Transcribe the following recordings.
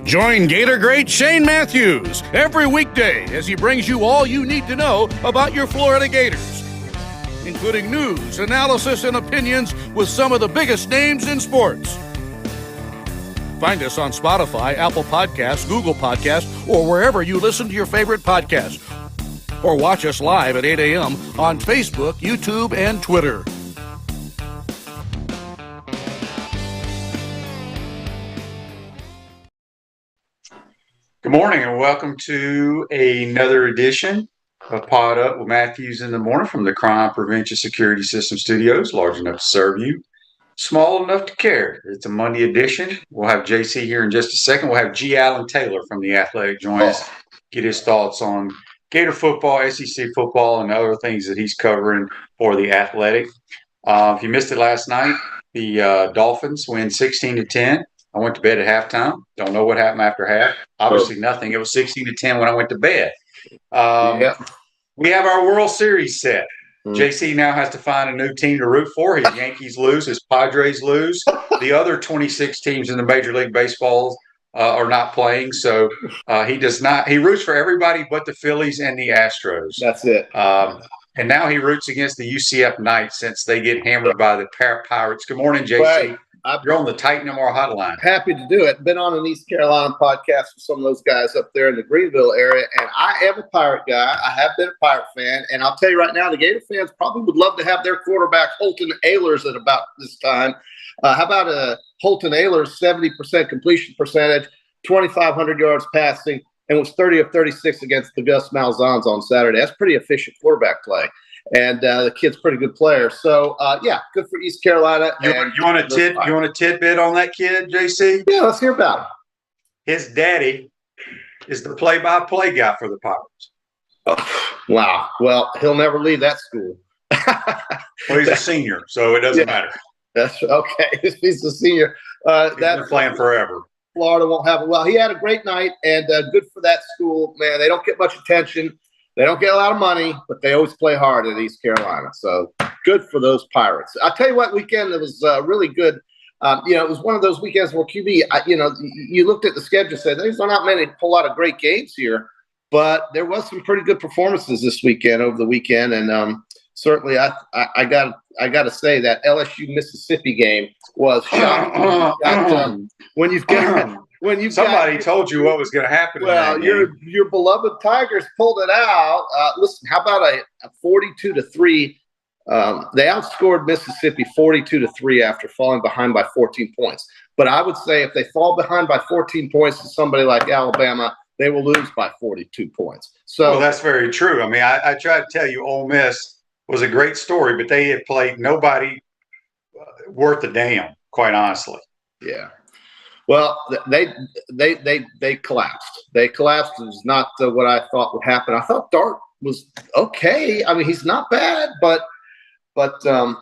Join Gator great Shane Matthews every weekday as he brings you all you need to know about your Florida Gators, including news, analysis, and opinions with some of the biggest names in sports. Find us on Spotify, Apple Podcasts, Google Podcasts, or wherever you listen to your favorite podcasts. Or watch us live at 8 a.m. on Facebook, YouTube, and Twitter. Good morning and welcome to another edition of Pod Up with Matthews in the Morning from the Crime Prevention Security System Studios, large enough to serve you, small enough to care. It's a Monday edition. We'll have JC here in just a second. We'll have Allan Taylor from The Athletic join us, get his thoughts on Gator football, SEC football, and other things that he's covering for The Athletic. If you missed it last night, the Dolphins win 16-10. I went to bed at halftime. Don't know what happened after half. Obviously nothing. It was 16-10 when I went to bed. We have our World Series set. JC now has to find a new team to root for. His Yankees lose. His Padres lose. The other 26 teams in the Major League Baseball are not playing. So he does not. He roots for everybody but the Phillies and the Astros. That's it. And now he roots against the UCF Knights since they get hammered by the Pirates. Good morning, JC. Right. You're on the Titan MR hotline. Happy to do it. Been on an East Carolina podcast with some of those guys up there in the Greenville area, and I am a Pirate guy. I have been a Pirate fan, and I'll tell you right now, the Gator fans probably would love to have their quarterback Holton Ahlers at about this time. How about a Holton Ahlers 70% completion percentage, 2,500 yards passing, and was 30 of 36 against the Gus Malzahn's on Saturday. That's pretty efficient quarterback play. And the kid's a pretty good player. So, yeah, good for East Carolina. You want a tidbit on that kid, JC? Yeah, let's hear about it. His daddy is the play-by-play guy for the Pirates. Oh, wow. Well, he'll never leave that school. Well, he's a senior, so it doesn't matter. That's okay. If he's a senior. He's been playing forever. Florida won't have it. Well, he had a great night, and good for that school. Man, they don't get much attention. They don't get a lot of money, but they always play hard at East Carolina. So good for those Pirates. I'll tell you what weekend it was really good. It was one of those weekends where QB, you looked at the schedule and said, there's not many whole lot of great games here, but there was some pretty good performances this weekend over the weekend. And certainly I got to say that LSU Mississippi game was shocking. Somebody told you what was going to happen. Well, your beloved Tigers pulled it out. Listen, how about a 42-3? They outscored Mississippi 42-3 after falling behind by 14 points. But I would say if they fall behind by 14 points to somebody like Alabama, they will lose by 42 points. So that's very true. I mean, I tried to tell you, Ole Miss was a great story, but they had played nobody worth a damn, quite honestly. Yeah. Well, they collapsed. They collapsed. It was not what I thought would happen. I thought Dart was okay. I mean, he's not bad, but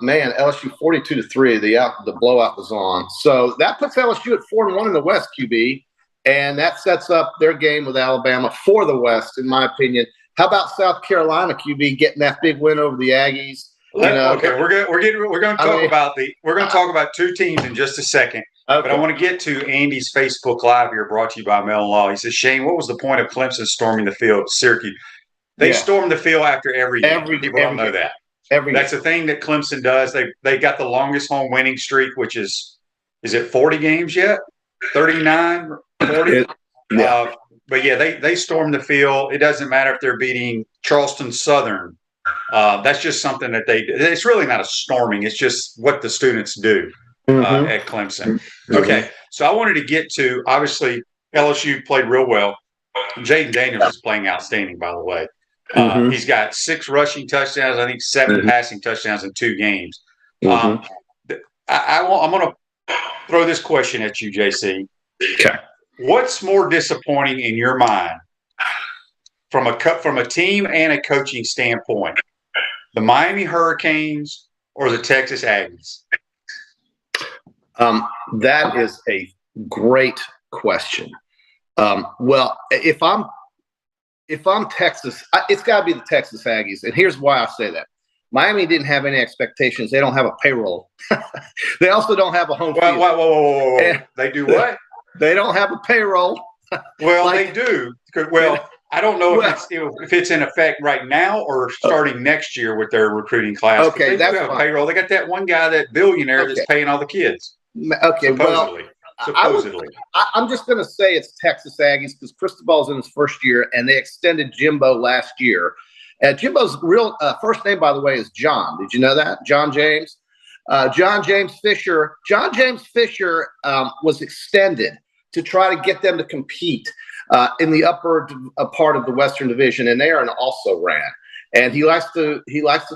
man, LSU 42-3. The blowout was on. So that puts LSU at 4-1 in the West, QB, and that sets up their game with Alabama for the West, in my opinion. How about South Carolina, QB, getting that big win over the Aggies? Okay, we're going to talk about two teams in just a second. Okay. But I want to get to Andy's Facebook Live here, brought to you by Mellon Law. He says, Shane, what was the point of Clemson storming the field at Syracuse? They storm the field after every game. People don't know that. That's the thing that Clemson does. They got the longest home winning streak, which is it 40 games yet? 39, 40? But yeah, they storm the field. It doesn't matter if they're beating Charleston Southern. That's just something that they do. It's really not a storming. It's just what the students do. At Clemson. Okay, so I wanted to get to, obviously, LSU played real well. Jaden Daniels is playing outstanding, by the way. He's got 6 rushing touchdowns, I think 7 passing touchdowns in 2 games. I'm going to throw this question at you, JC. Okay. What's more disappointing in your mind from a team and a coaching standpoint, the Miami Hurricanes or the Texas Aggies? That is a great question. Well, if I'm Texas, it's got to be the Texas Aggies, and here's why I say that. Miami didn't have any expectations. They don't have a payroll. They also don't have a home field. Whoa. They do what? They don't have a payroll. Well, they do. Well, I don't know if it's in effect right now or starting next year with their recruiting class. Okay, they do have a payroll. They got that one guy, that billionaire, that's paying all the kids. Okay, supposedly. I'm just going to say it's Texas Aggies because Cristobal's in his first year, and they extended Jimbo last year. Jimbo's real first name, by the way, is John. Did you know that? John James. John James Fisher. John James Fisher was extended to try to get them to compete in the upper part of the Western Division, and they are an also ran. And he likes to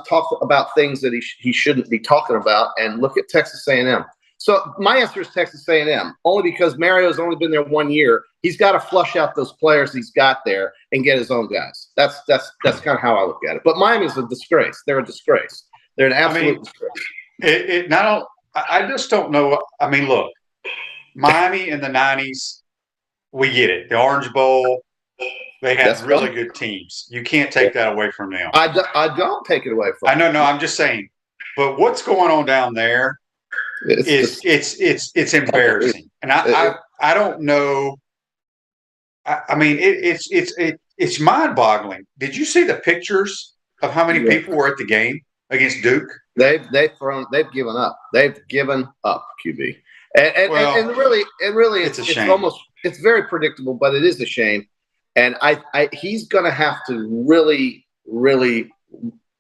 talk about things that he shouldn't be talking about. And look at Texas A&M. So my answer is Texas A&M, only because Mario's only been there 1 year. He's got to flush out those players he's got there and get his own guys. That's kind of how I look at it. But Miami's a disgrace. They're a disgrace. They're an absolute disgrace. I just don't know. I mean, look, Miami in the 90s, we get it. The Orange Bowl, they had really good teams. You can't take that away from them. I don't take it away from them. I know, no, I'm just saying. But what's going on down there? It's embarrassing, and I don't know. I mean, it's mind-boggling. Did you see the pictures of how many people were at the game against Duke? They've given up. They've given up, QB, and really, it's a shame. It's very predictable, but it is a shame. And he's going to have to really.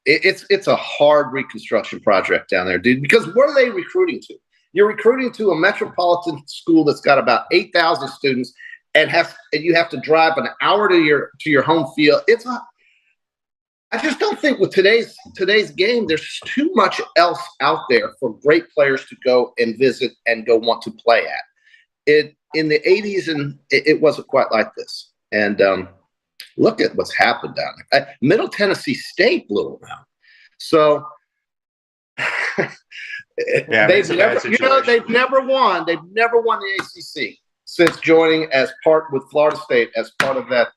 It's a hard reconstruction project down there, dude, because what are they recruiting to? You're recruiting to a metropolitan school that's got about 8,000 students and you have to drive an hour to your home field. I just don't think with today's game, there's too much else out there for great players to go and visit and go want to play at. In the 80s, and it wasn't quite like this. And look at what's happened down there. Middle Tennessee State blew them out. So they've never won the ACC since joining with Florida State as part of that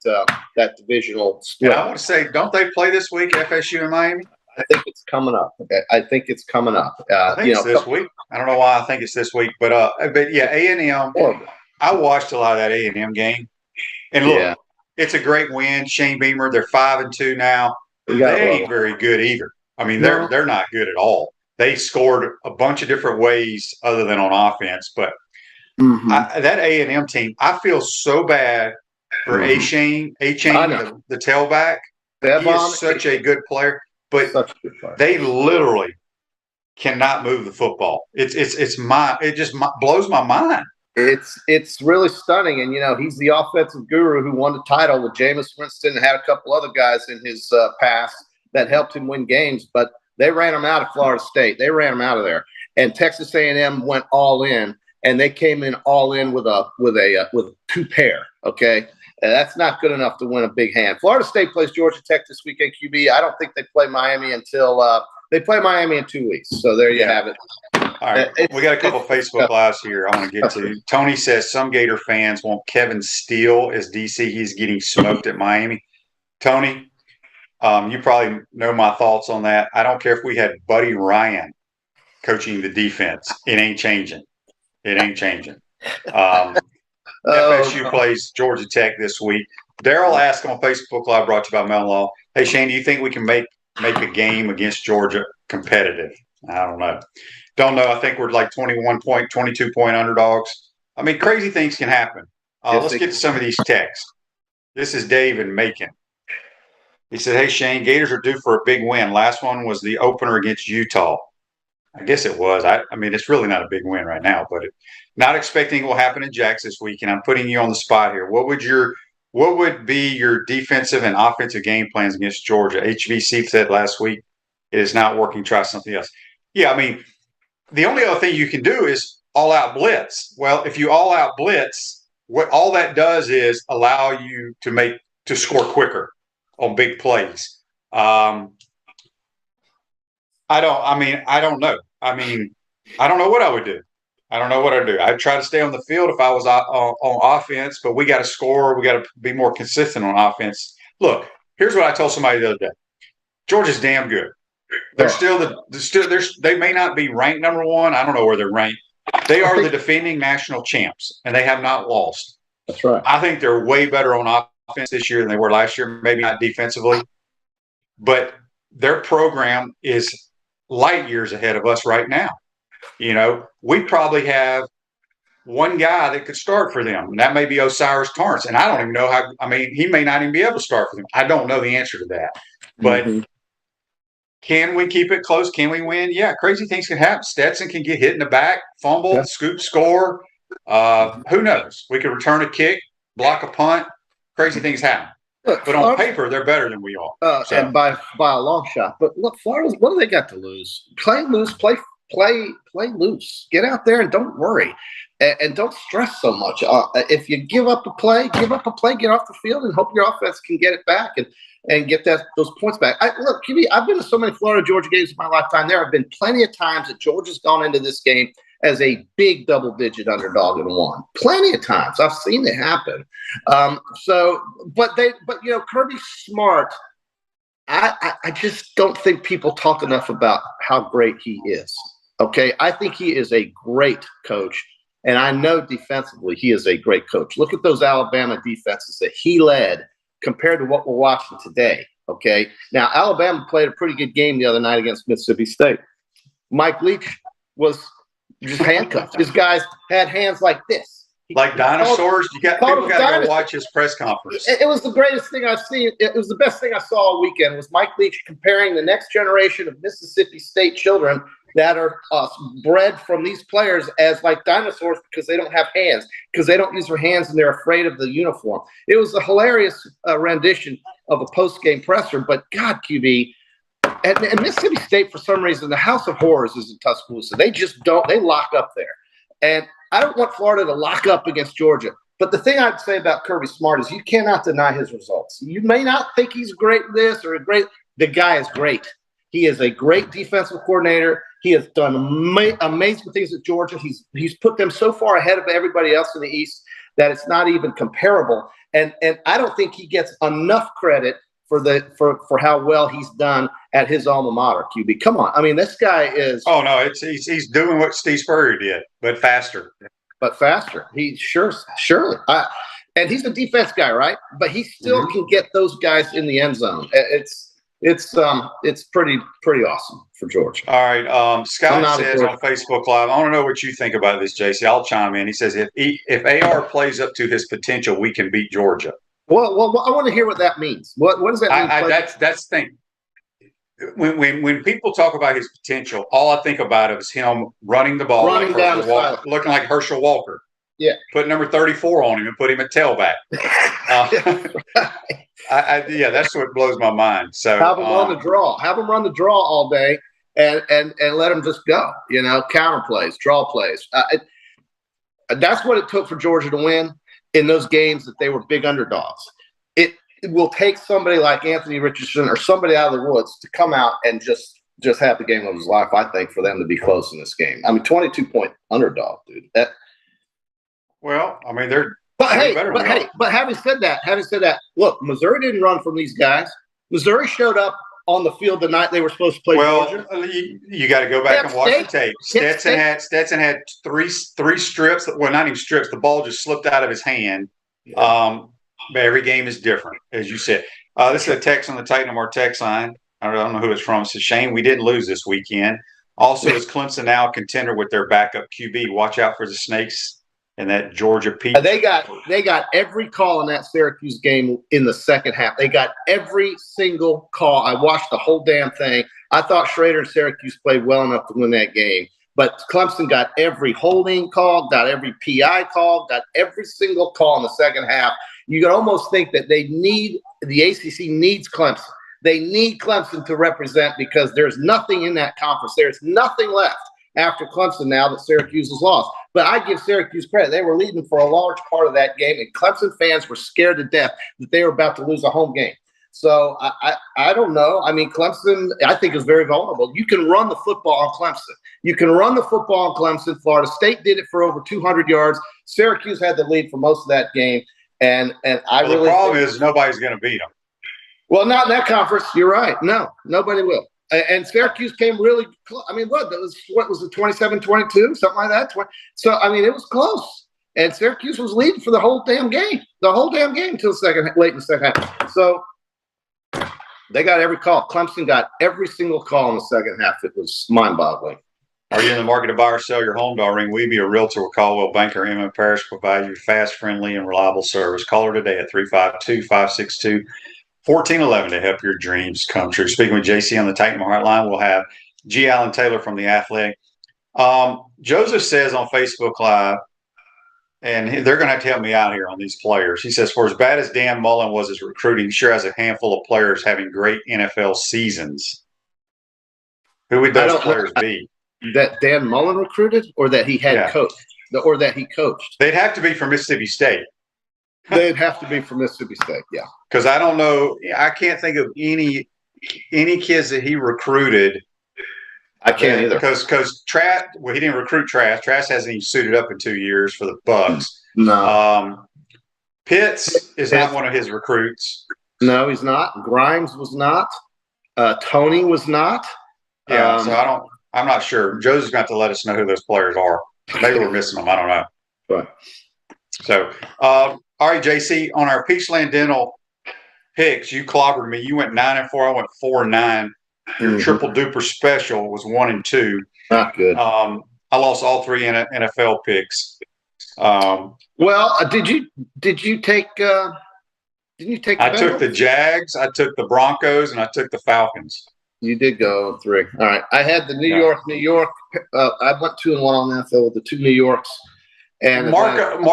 divisional split. Yeah, I want to say, don't they play this week, FSU and Miami? I think it's coming up. Okay. I think it's coming up. I think it's this week. I don't know why I think it's this week, but yeah, A&M. I watched a lot of that A&M game, and look, it's a great win. Shane Beamer, they're 5-2 now. They ain't very good either. I mean, they're not good at all. They scored a bunch of different ways other than on offense, but that A&M team, I feel so bad for A-Chain, the tailback. He is such a good player, but they literally cannot move the football. It just blows my mind. It's really stunning, and he's the offensive guru who won the title with Jameis Winston and had a couple other guys in his past that helped him win games, but they ran him out of Florida State. They ran him out of there, and Texas A&M went all in, and they came in all in with two pair. Okay, and that's not good enough to win a big hand. Florida State plays Georgia Tech this weekend. QB. I don't think they play Miami until they play Miami in 2 weeks. So there you have it. All right, we got a couple of Facebook Lives here I want to get to. Tony says some Gator fans want Kevin Steele as DC. He's getting smoked at Miami. Tony, you probably know my thoughts on that. I don't care if we had Buddy Ryan coaching the defense. It ain't changing. FSU plays Georgia Tech this week. Daryl asked on Facebook Live, brought to you by Mel Law, hey, Shane, do you think we can make a game against Georgia competitive? I don't know. I think we're like 22-point underdogs. I mean, crazy things can happen. Let's get to some of these texts. This is Dave in Macon. He said, hey, Shane, Gators are due for a big win. Last one was the opener against Utah. I guess it was. I mean, it's really not a big win right now, but not expecting it will happen in Jax this week. And I'm putting you on the spot here. What would be your defensive and offensive game plans against Georgia? HVC said last week it is not working. Try something else. Yeah, I mean, the only other thing you can do is all-out blitz. Well, if you all-out blitz, what all that does is allow you to score quicker on big plays. I don't know. I don't know what I would do. I'd try to stay on the field if I was on offense, but we got to score. We got to be more consistent on offense. Look, here's what I told somebody the other day. Georgia's damn good. They're they may not be ranked number one. I don't know where they're ranked. They are the defending national champs, and they have not lost. That's right. I think they're way better on offense this year than they were last year. Maybe not defensively, but their program is light years ahead of us right now. We probably have one guy that could start for them, and that may be Osiris Torrance. And I don't even know how. I mean, he may not even be able to start for them. I don't know the answer to that, but. Can we keep it close? Can we win? Yeah, crazy things can happen. Stetson can get hit in the back, fumble, scoop, score. Who knows? We could return a kick, block a punt. Crazy things happen. Look, but on paper, they're better than we are. And by a long shot. But look, Florida, what do they got to lose? Play loose, play loose. Get out there and don't worry. And don't stress so much. If you give up a play, get off the field and hope your offense can get it back and get those points back. Look, QB, I've been to so many Florida-Georgia games in my lifetime. There have been plenty of times that Georgia's gone into this game as a big double-digit underdog and won. Plenty of times. I've seen it happen. But Kirby's smart. I just don't think people talk enough about how great he is. Okay, I think he is a great coach. And I know defensively he is a great coach. Look at those Alabama defenses that he led compared to what we're watching today, okay? Now, Alabama played a pretty good game the other night against Mississippi State. Mike Leach was just handcuffed. His guys had hands like this. Like dinosaurs? People got to go watch his press conference. It was the greatest thing I've seen. It was the best thing I saw all weekend was Mike Leach comparing the next generation of Mississippi State children that are bred from these players as like dinosaurs because they don't have hands, because they don't use their hands and they're afraid of the uniform. It was a hilarious rendition of a post-game presser, but God, QB, and Mississippi State, for some reason, the House of Horrors is in Tuscaloosa. They just don't – they lock up there. And I don't want Florida to lock up against Georgia. But the thing I'd say about Kirby Smart is you cannot deny his results. You may not think he's great at this or great – the guy is great. He is a great defensive coordinator. He has done amazing things at Georgia. He's put them so far ahead of everybody else in the East that it's not even comparable. And I don't think he gets enough credit for how well he's done at his alma mater, QB. Come on. I mean, this guy is – Oh, no, he's doing what Steve Spurrier did, but faster. He surely. And he's a defense guy, right? But he still can get those guys in the end zone. It's pretty awesome for Georgia. All right. Scott says on Facebook Live, I want to know what you think about this, JC. I'll chime in. He says if AR plays up to his potential, we can beat Georgia. Well, I want to hear what that means. What does that mean? That's the thing. When people talk about his potential, all I think about is him running the ball, looking like Herschel Walker. Yeah, put number 34 on him and put him at tailback. That's what blows my mind. So have him run the draw. Have him run the draw all day, and let him just go. Counter plays, draw plays. That's what it took for Georgia to win in those games that they were big underdogs. It will take somebody like Anthony Richardson or somebody out of the woods to come out and just have the game of his life. I think for them to be close in this game. I mean, 22-point underdog, dude. Well, I mean, they're but having said that, look, Missouri didn't run from these guys. Missouri showed up on the field the night they were supposed to play Georgia. You got to go back and watch the tape. Stetson had three strips. Well, not even strips. The ball just slipped out of his hand. But every game is different, as you said. This is a text on the Titan of our text line. I don't know who it's from. It's a shame we didn't lose this weekend. Also, is Clemson now a contender with their backup QB? Watch out for the Snakes. And that Georgia Peach. They got every call in that Syracuse game in the second half. They got every single call. I watched the whole damn thing. I thought Schrader and Syracuse played well enough to win that game. But Clemson got every holding call, got every PI call, got every single call in the second half. You could almost think that the ACC needs Clemson. They need Clemson to represent because there's nothing in that conference. There's nothing left after Clemson now that Syracuse has lost. But I give Syracuse credit. They were leading for a large part of that game, and Clemson fans were scared to death that they were about to lose a home game. So I don't know. I mean, Clemson, I think, is very vulnerable. You can run the football on Clemson. Florida State did it for over 200 yards. Syracuse had the lead for most of that game. And the problem is nobody's going to beat them. Well, not in that conference. You're right. No, nobody will. And Syracuse came really close. I mean, what was it, 27-22, something like that? So, I mean, it was close. And Syracuse was leading for the whole damn game until late in the second half. So they got every call. Clemson got every single call in the second half. It was mind-boggling. Are you in the market to buy or sell your home? Ring Weeby, a realtor with Caldwell Banker, Emma Parrish, provide you fast, friendly, and reliable service. Call her today at 352-562-1411 to help your dreams come true. Speaking with JC on the Titan Hotline, we'll have G. Allan Taylor from The Athletic. Joseph says on Facebook Live, and they're going to have to help me out here on these players. He says, for as bad as Dan Mullen was as recruiting, he sure has a handful of players having great NFL seasons. Who would those players be? That Dan Mullen recruited, or that he had coached, or that he coached? They'd have to be from Mississippi State. They'd have to be from Mississippi State, yeah. Because I don't know, I can't think of any kids that he recruited. I can't either. Because Trask, well, he didn't recruit Trask. Trask hasn't even suited up in 2 years for the Bucks. No. Pitts is not one of his recruits. No, he's not. Grimes was not. Tony was not. Yeah, so I'm not sure. Joe's got to let us know who those players are. Maybe we're missing them. I don't know. Right. So, all right, JC, on our Peachland Dental picks, you clobbered me. You went 9-4. I went 4-9. Your triple duper special was 1-2. Not good. I lost all three NFL picks. Well, did you take? Didn't you take? I took the Jags, I took the Broncos, and I took the Falcons. You did go 3. All right. I had the New York. I went 2-1 on that though with the 2 New Yorks. And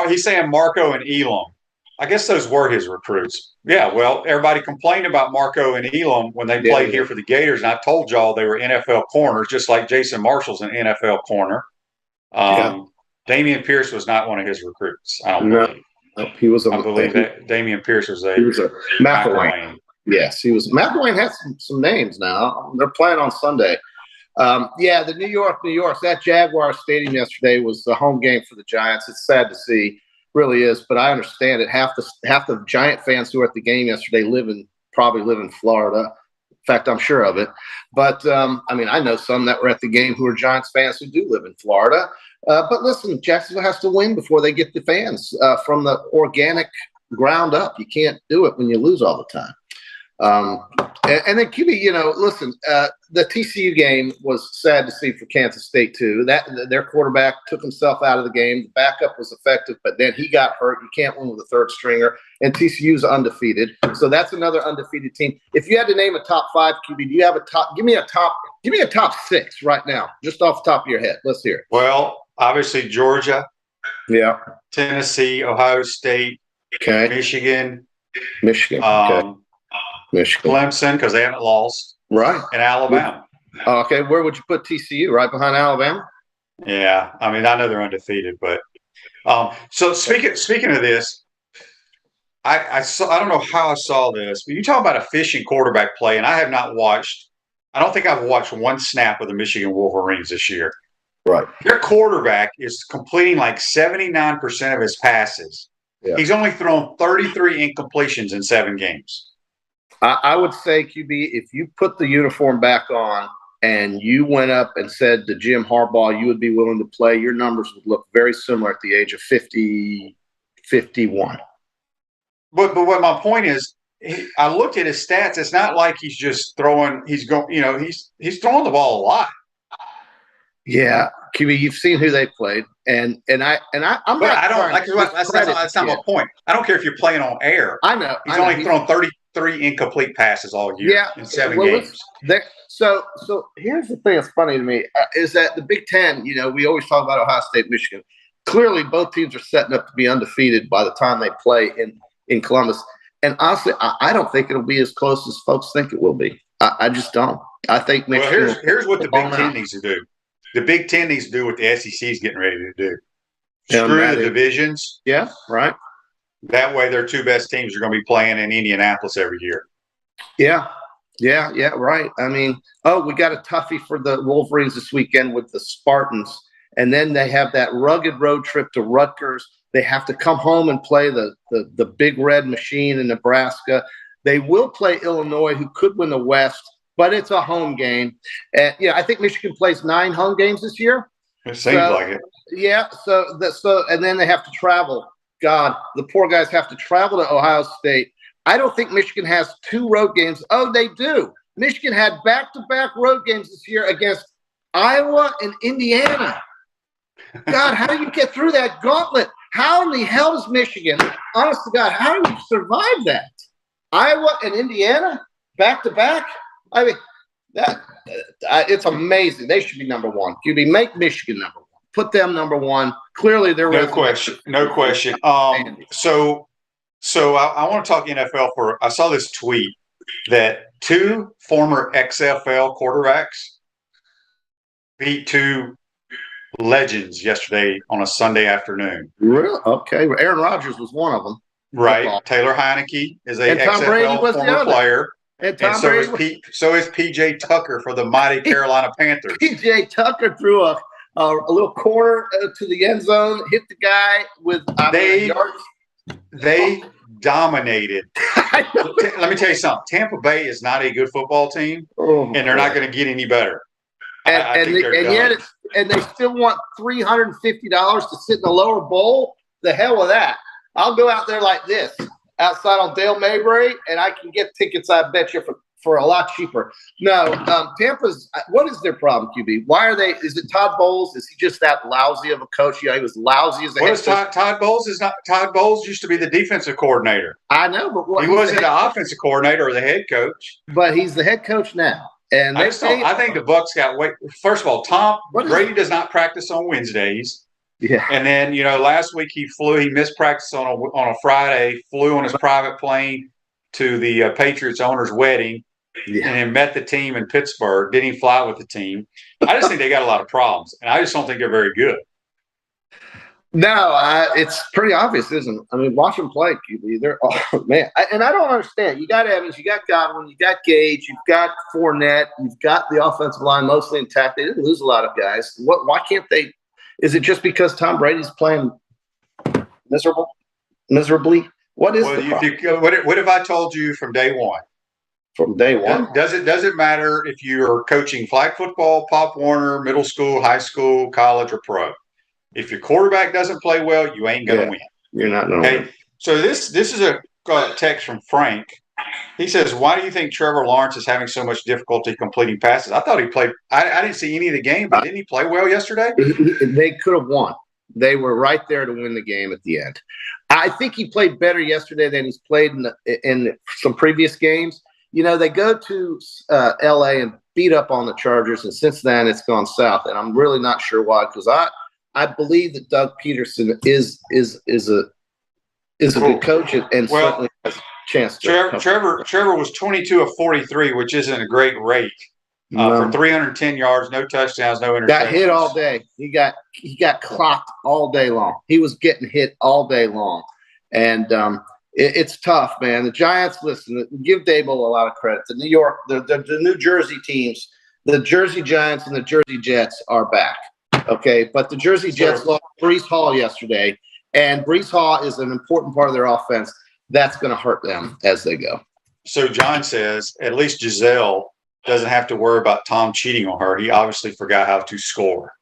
he's saying Marco and Elam. I guess those were his recruits. Yeah, well, everybody complained about Marco and Elam when they played here for the Gators, and I told y'all they were NFL corners, just like Jason Marshall's an NFL corner. Damian Pierce was not one of his recruits. I don't believe. No, he was. I believe that Damian Pierce was a McElwain. Yes, he was. McElwain has some names now. They're playing on Sunday. The New York. That Jaguar Stadium yesterday was the home game for the Giants. It's sad to see. Really is, but I understand it. Half the Giant fans who were at the game yesterday probably live in Florida. In fact, I'm sure of it. But I mean, I know some that were at the game who are Giants fans who do live in Florida. But listen, Jacksonville has to win before they get the fans from the organic ground up. You can't do it when you lose all the time. And then QB, listen, the TCU game was sad to see for Kansas State too. That their quarterback took himself out of the game. The backup was effective, but then he got hurt. You can't win with a third stringer. And TCU's undefeated, so that's another undefeated team. If you had to name a top 5 QB, do you have a top? Give me a top 6 right now, just off the top of your head. Let's hear it. Well, obviously Georgia, Tennessee, Ohio State, Michigan. Okay. Michigan. Clemson, because they haven't lost. Right. And Alabama. Okay, where would you put TCU? Right behind Alabama? Yeah. I mean, I know they're undefeated, but so speaking of this, I don't know how I saw this, but you talk about efficient quarterback play, and I have not watched – I don't think I've watched one snap of the Michigan Wolverines this year. Right. Their quarterback is completing like 79% of his passes. Yeah. He's only thrown 33 incompletions in 7 games. I would say, QB, if you put the uniform back on and you went up and said to Jim Harbaugh you would be willing to play, your numbers would look very similar at the age of 50, 51. But what my point is, I looked at his stats. It's not like he's just throwing. He's going. He's throwing the ball a lot. Yeah, QB, you've seen who they played, and I'm not. But I don't. That's not my point. I don't care if you're playing on air. I know. He's only thrown 33 incomplete passes all year in 7 games. So here's the thing that's funny to me is that the Big Ten. We always talk about Ohio State, Michigan. Clearly, both teams are setting up to be undefeated by the time they play in Columbus. And honestly, I don't think it'll be as close as folks think it will be. I just don't. I think Michigan. Well, here's what the Big Ten needs to do. The Big Ten needs to do what the SEC is getting ready to do. Screw the divisions. Yeah, right. That way, their 2 best teams are going to be playing in Indianapolis every year. Yeah, right. I mean, we got a toughie for the Wolverines this weekend with the Spartans. And then they have that rugged road trip to Rutgers. They have to come home and play the Big Red Machine in Nebraska. They will play Illinois, who could win the West. but it's a home game. And I think Michigan plays 9 home games this year. It seems like it. Yeah. So and then they have to travel. God, the poor guys have to travel to Ohio State. I don't think Michigan has 2 road games. Oh, they do. Michigan had back-to-back road games this year against Iowa and Indiana. God, how do you get through that gauntlet? How in the hell does Michigan, honest to God, how do you survive that? Iowa and Indiana back-to-back? I mean, it's amazing. They should be number 1. QB, make Michigan number 1. Put them number 1. Clearly, they're no question. So I want to talk NFL I saw this tweet that 2 former XFL quarterbacks beat 2 legends yesterday on a Sunday afternoon. Really? Okay. Well, Aaron Rodgers was one of them. Right. Football. Taylor Heineke is a Tom Brady XFL was former player. And so is PJ Tucker for the mighty Carolina Panthers. PJ Tucker threw a little corner to the end zone, hit the guy with yards. They dominated. Let me tell you something. Tampa Bay is not a good football team, and they're not going to get any better. And they still want $350 to sit in the lower bowl. The hell with that. I'll go out there like this, outside on Dale Mabry, and I can get tickets, I bet you, for a lot cheaper. No, Tampa's – what is their problem, QB? Why are they – is it Todd Bowles? Is he just that lousy of a coach? He was lousy as a head coach. Todd Bowles is not – Todd Bowles used to be the defensive coordinator. I know, but he wasn't the offensive coordinator or the head coach. But he's the head coach now. And I think the Bucs got – first of all, Tom Brady does not practice on Wednesdays. Yeah. And then, last week he missed practice on a Friday, flew on his private plane to the Patriots owner's wedding. Yeah. And then met the team in Pittsburgh. Didn't even fly with the team. I just think they got a lot of problems, and I just don't think they're very good. No, it's pretty obvious, isn't it? I mean, watch them play, QB. Man. And I don't understand. You got Evans, you got Godwin, you got Gage, you've got Fournette, you've got the offensive line mostly intact. They didn't lose a lot of guys. Why can't they? Is it just because Tom Brady's playing miserably? What is the problem? What if I told you from day one? From day one? Does it matter if you're coaching flag football, Pop Warner, middle school, high school, college, or pro? If your quarterback doesn't play well, you ain't going to win. You're not going to win. So this is a text from Frank. He says, why do you think Trevor Lawrence is having so much difficulty completing passes? I thought he played – I didn't see any of the game, but didn't he play well yesterday? They could have won. They were right there to win the game at the end. I think he played better yesterday than he's played in some previous games. They go to L.A. and beat up on the Chargers, and since then it's gone south. And I'm really not sure why, because I believe that Doug Peterson is a good coach and certainly has a chance to. Trevor was 22 of 43, which isn't a great rate. For 310 yards, no touchdowns, no interceptions. Got hit all day. He got clocked all day long. He was getting hit all day long, and it's tough, man. The Giants, listen, give Dable a lot of credit. The New York, the New Jersey teams, the Jersey Giants and the Jersey Jets are back. Okay, but the Jersey Jets lost Breece Hall yesterday, and Breece Hall is an important part of their offense. That's going to hurt them as they go. So John says, at least Giselle doesn't have to worry about Tom cheating on her. He obviously forgot how to score.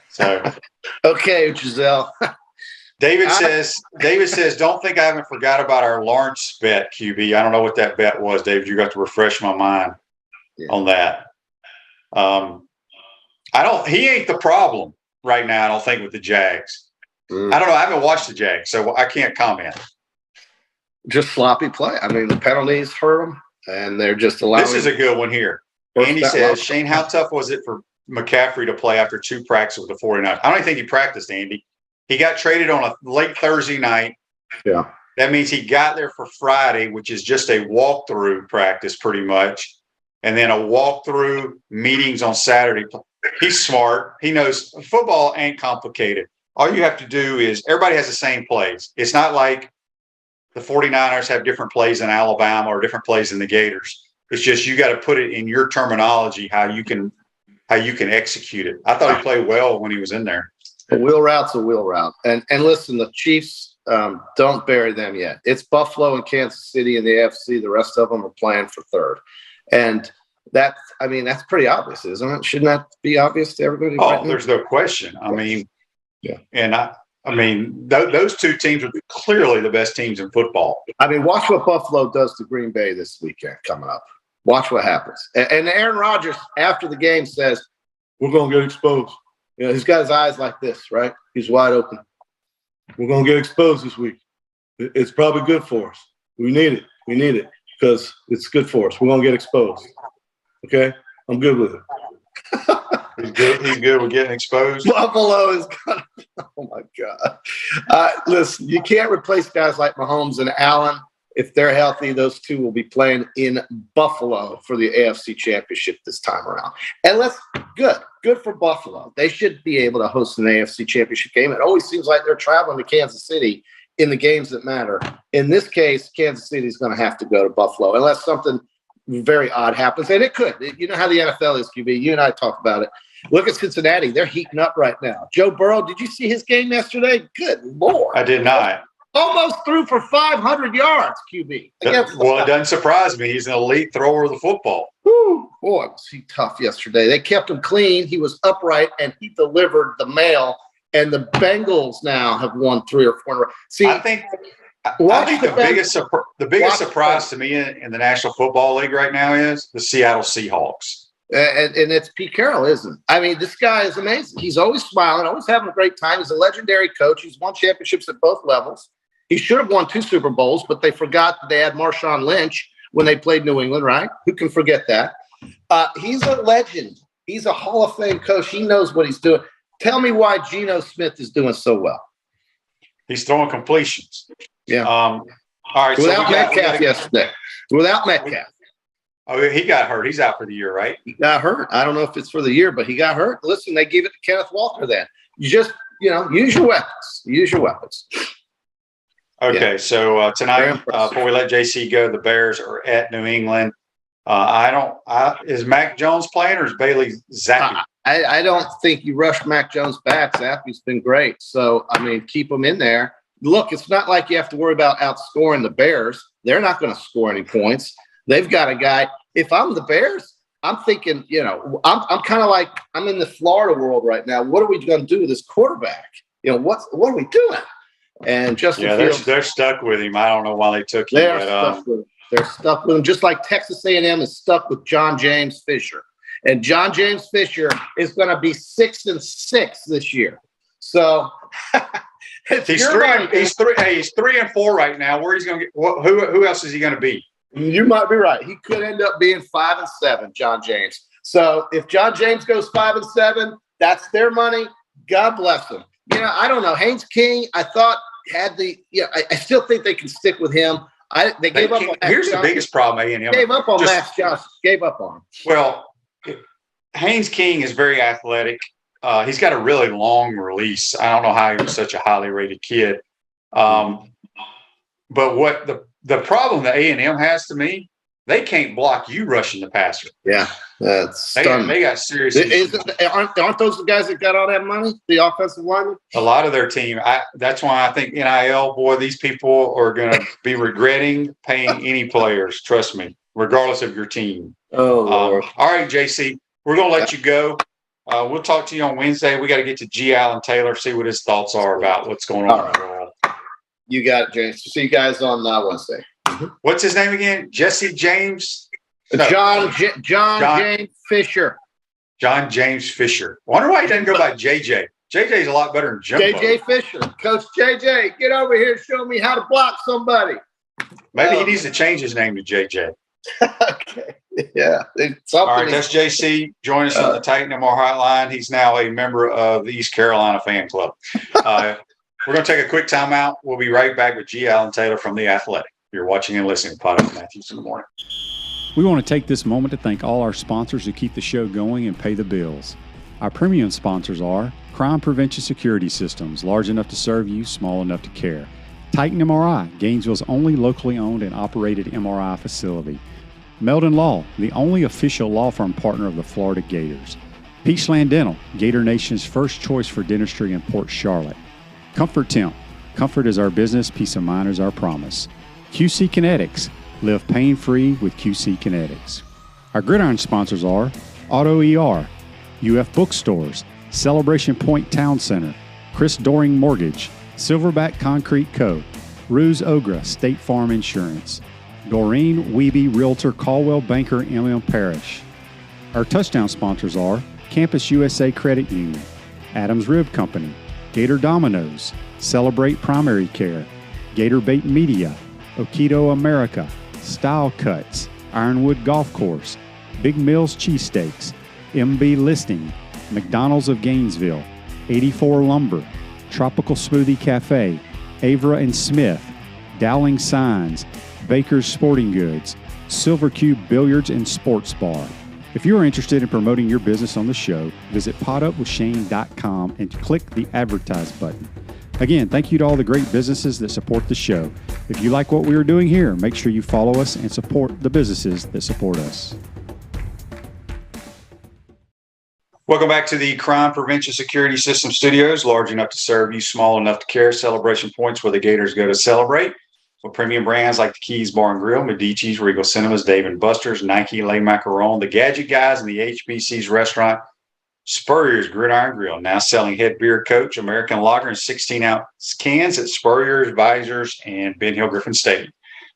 So, okay, Giselle. David says, don't think I haven't forgot about our Lawrence bet, QB. I don't know what that bet was, David. You got to refresh my mind on that. He ain't the problem right now, I don't think, with the Jags. I don't know. I haven't watched the Jags, so I can't comment. Just sloppy play. I mean, the penalties hurt them, and they're just allowing. This is a good one here. Andy says, Shane, how tough was it for McCaffrey to play after 2 practices with the 49ers? I don't even think he practiced, Andy. He got traded on a late Thursday night. Yeah. That means he got there for Friday, which is just a walkthrough practice pretty much, and then a walkthrough meetings on Saturday. He's smart. He knows football ain't complicated. All you have to do is everybody has the same plays. It's not like the 49ers have different plays in Alabama or different plays in the Gators. It's just you got to put it in your terminology how you can execute it. I thought he played well when he was in there. A wheel route's a wheel route. And listen, the Chiefs, don't bury them yet. It's Buffalo and Kansas City in the AFC. The rest of them are playing for third. And that's pretty obvious, isn't it? Shouldn't that be obvious to everybody? Oh, there's no question. And those two teams are clearly the best teams in football. Watch what Buffalo does to Green Bay this weekend coming up. Watch what happens. And Aaron Rodgers, after the game, says, we're going to get exposed. He's got his eyes like this, right? He's wide open. We're going to get exposed this week. It's probably good for us. We need it. We need it because it's good for us. We're going to get exposed. Okay? I'm good with it. He's good with getting exposed. Buffalo is gonna. Oh my God! Listen, you can't replace guys like Mahomes and Allen. If they're healthy, those two will be playing in Buffalo for the AFC Championship this time around. And good for Buffalo. They should be able to host an AFC Championship game. It always seems like they're traveling to Kansas City in the games that matter. In this case, Kansas City is going to have to go to Buffalo unless something very odd happens, and it could. You know how the NFL is, QB. You and I talked about it. Look at Cincinnati. They're heating up right now. Joe Burrow, did you see his game yesterday? Good Lord. I did not. Almost threw for 500 yards, QB. Well, it doesn't surprise me. He's an elite thrower of the football. Whew, boy, was he tough yesterday. They kept him clean. He was upright, and he delivered the mail. And the Bengals now have won 3 or 4 in a row. See, I think the biggest surprise to me in the National Football League right now is the Seattle Seahawks. And it's Pete Carroll, isn't it? This guy is amazing. He's always smiling, always having a great time. He's a legendary coach. He's won championships at both levels. He should have won 2 Super Bowls, but they forgot that they had Marshawn Lynch when they played New England, right? Who can forget that? He's a legend. He's a Hall of Fame coach. He knows what he's doing. Tell me why Geno Smith is doing so well. He's throwing completions. Yeah. All right. Without Metcalf yesterday. Without Metcalf. Oh, he got hurt. He's out for the year, right? He got hurt. I don't know if it's for the year, but he got hurt. Listen, they gave it to Kenneth Walker then. You just, use your weapons. Use your weapons. Okay, so tonight, before we let JC go, the Bears are at New England. Is Mac Jones playing or is Bailey Zappi? I don't think you rush Mac Jones back. Zappi's been great. So, keep him in there. Look, it's not like you have to worry about outscoring the Bears. They're not going to score any points. They've got a guy. If I'm the Bears, I'm thinking, I'm kind of like I'm in the Florida world right now. What are we going to do with this quarterback? What are we doing? And Justin Fields, they're stuck with him. I don't know why they took him. They're stuck with him, just like Texas A&M is stuck with John James Fisher. And John James Fisher is going to be 6-6 this year. So he's 3-4 right now. Where he's going to get? Who else is he going to be? You might be right. He could end up being 5-7, John James. So if John James goes 5-7, that's their money. God bless him. I don't know. Haynes King, I thought had I still think they can stick with him. They gave up on Max Here's Johnson. The biggest problem, A&M. Gave up on Max Johnson. Gave up on him. Well, Haynes King is very athletic. He's got a really long release. I don't know how he was such a highly rated kid. But what the problem that A&M has to me, they can't block you rushing the passer. Yeah, that's stunning. They got serious issues. Aren't those the guys that got all that money, the offensive linemen? A lot of their team. That's why I think NIL, boy, these people are going to be regretting paying any players, trust me, regardless of your team. Oh, Lord. All right, JC, we're going to let you go. We'll talk to you on Wednesday. We got to get to G. Allan Taylor, see what his thoughts are about what's going on in the world. You got it, James. See you guys on Wednesday. What's his name again? Jesse James? No. John James Fisher. John James Fisher. I wonder why he doesn't go by JJ. JJ's a lot better than Jumbo. JJ Fisher. Coach JJ, get over here and show me how to block somebody. Maybe he needs to change his name to JJ. Okay. Yeah. All right, that's JC. Join us on the Titan MR Hotline. He's now a member of the East Carolina Fan Club. We're going to take a quick timeout. We'll be right back with G. Allan Taylor from The Athletic. You're watching and listening to Potter Matthews in the Morning. We want to take this moment to thank all our sponsors who keep the show going and pay the bills. Our premium sponsors are Crime Prevention Security Systems, large enough to serve you, small enough to care. Titan MRI, Gainesville's only locally owned and operated MRI facility. Meldon Law, the only official law firm partner of the Florida Gators. Peachland Dental, Gator Nation's first choice for dentistry in Port Charlotte. Comfort Temp, comfort is our business, peace of mind is our promise. QC Kinetics, live pain-free with QC Kinetics. Our gridiron sponsors are Auto ER, UF Bookstores, Celebration Point Town Center, Chris Doring Mortgage, Silverback Concrete Co., Ruse Ogra State Farm Insurance, Doreen Wiebe Realtor Caldwell Banker MM Parish. Our touchdown sponsors are Campus USA Credit Union, Adams Rib Company, Gator Dominoes, Celebrate Primary Care, Gator Bait Media, Okido America, Style Cuts, Ironwood Golf Course, Big Mills Cheesesteaks, MB Listing, McDonald's of Gainesville, 84 Lumber, Tropical Smoothie Cafe, Avra and Smith, Dowling Signs, Baker's Sporting Goods, Silver Cube Billiards and Sports Bar. If you are interested in promoting your business on the show, visit potupwithshane.com and click the Advertise button. Again, thank you to all the great businesses that support the show. If you like what we are doing here, make sure you follow us and support the businesses that support us. Welcome back to the Crime Prevention Security System Studios, large enough to serve you, small enough to care. Celebration Points where the Gators go to celebrate. With premium brands like the Keys Bar and Grill, Medici's, Regal Cinemas, Dave & Buster's, Nike, Le Macaron, the Gadget Guys, and the HBC's restaurant, Spurrier's Gridiron Grill, now selling Head Beer Coach, American Lager, and 16-ounce cans at Spurrier's, Visors, and Ben Hill Griffin Stadium.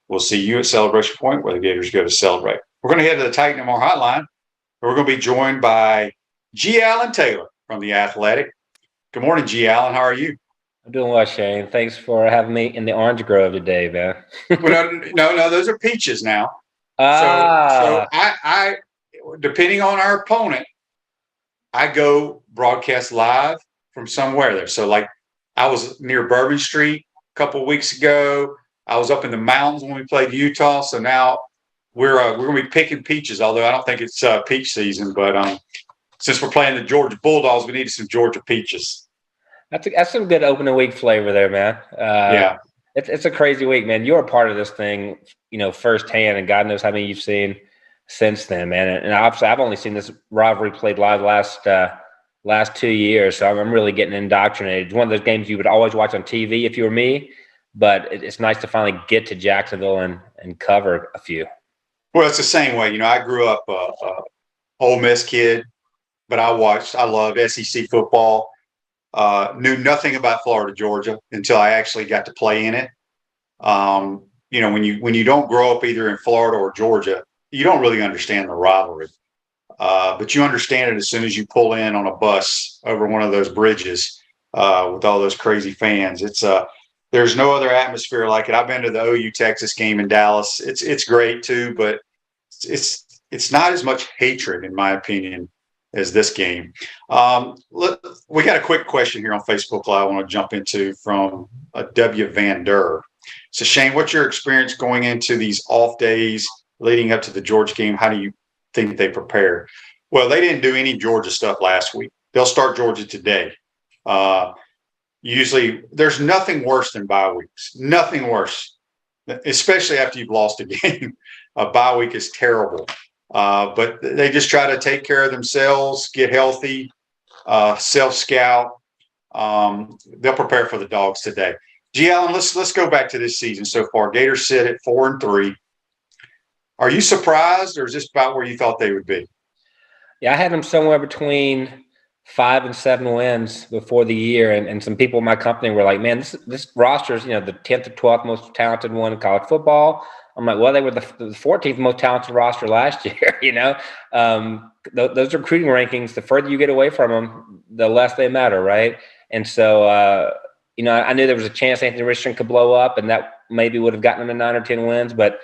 We'll see you at Celebration Point where the Gators go to celebrate. We're going to head to the Titan MR Hotline. We're going to be joined by G. Allan Taylor from The Athletic. Good morning, G. Allan. How are you? I'm doing well, Shane. Thanks for having me in the orange grove today, man. Well, no, those are peaches now. So I, depending on our opponent, I go broadcast live from somewhere there. So, like, I was near Bourbon Street a couple of weeks ago. I was up in the mountains when we played Utah. So now we're going to be picking peaches. Although I don't think it's peach season, but since we're playing the Georgia Bulldogs, we needed some Georgia peaches. That's some good opening week flavor there, man. Yeah. It's a crazy week, man. You're a part of this thing, firsthand, and God knows how many you've seen since then, man. And obviously, I've only seen this rivalry played live last 2 years, so I'm really getting indoctrinated. It's one of those games you would always watch on TV if you were me, but it's nice to finally get to Jacksonville and cover a few. Well, it's the same way. I grew up Ole Miss kid, but I loved SEC football. Knew nothing about Florida, Georgia until I actually got to play in it. When you don't grow up either in Florida or Georgia, you don't really understand the rivalry. But you understand it as soon as you pull in on a bus over one of those bridges with all those crazy fans. There's no other atmosphere like it. I've been to the OU Texas game in Dallas. It's great too, but it's not as much hatred, in my opinion, as this game. We got a quick question here on Facebook Live I want to jump into from W. Van Der. So, Shane, what's your experience going into these off days leading up to the Georgia game? How do you think they prepare? Well, they didn't do any Georgia stuff last week. They'll start Georgia today. Usually there's nothing worse than bye weeks. Nothing worse, especially after you've lost a game. A bye week is terrible. But they just try to take care of themselves, get healthy, self-scout. They'll prepare for the Dogs today. G. Allan, let's go back to this season so far. Gators sit at 4-3. Are you surprised, or is this about where you thought they would be? Yeah, I had them somewhere between 5 and 7 wins before the year, and some people in my company were like, "Man, this roster is the 10th or 12th most talented one in college football." I'm like, well, they were the 14th most talented roster last year. Those recruiting rankings, the further you get away from them, the less they matter, right? And so, I knew there was a chance Anthony Richardson could blow up, and that maybe would have gotten him to 9 or 10 wins. But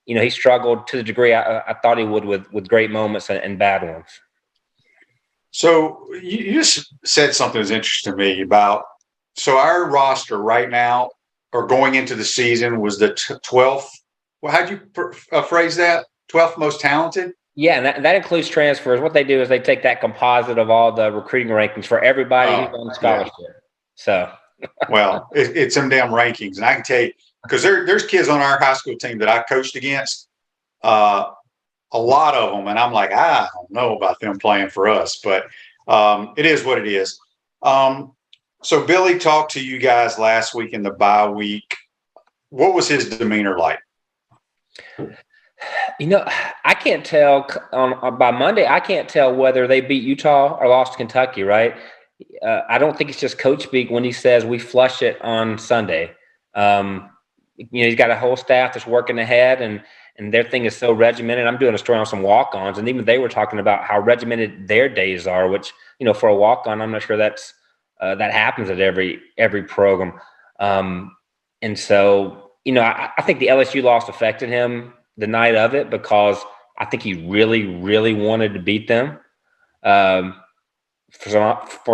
he struggled to the degree I thought he would with great moments and bad ones. So you just said something that's interesting to me about. So our roster right now, or going into the season, was the 12th. Well, how'd you phrase that? 12th most talented? Yeah, and that includes transfers. What they do is they take that composite of all the recruiting rankings for everybody who's on scholarship. Yeah. So, well, it's some damn rankings, and I can tell you because there's kids on our high school team that I coached against, a lot of them, and I'm like, I don't know about them playing for us, but It is what it is. So Billy talked to you guys last week in the bye week. What was his demeanor like? I can't tell by Monday. I can't tell whether they beat Utah or lost to Kentucky, right? I don't think it's just coach speak when he says we flush it on Sunday. He's got a whole staff that's working ahead, and their thing is so regimented. I'm doing a story on some walk-ons, and even they were talking about how regimented their days are, which, for a walk-on, I'm not sure that happens at every program. And so, I think the LSU loss affected him the night of it because I think he really, really wanted to beat them for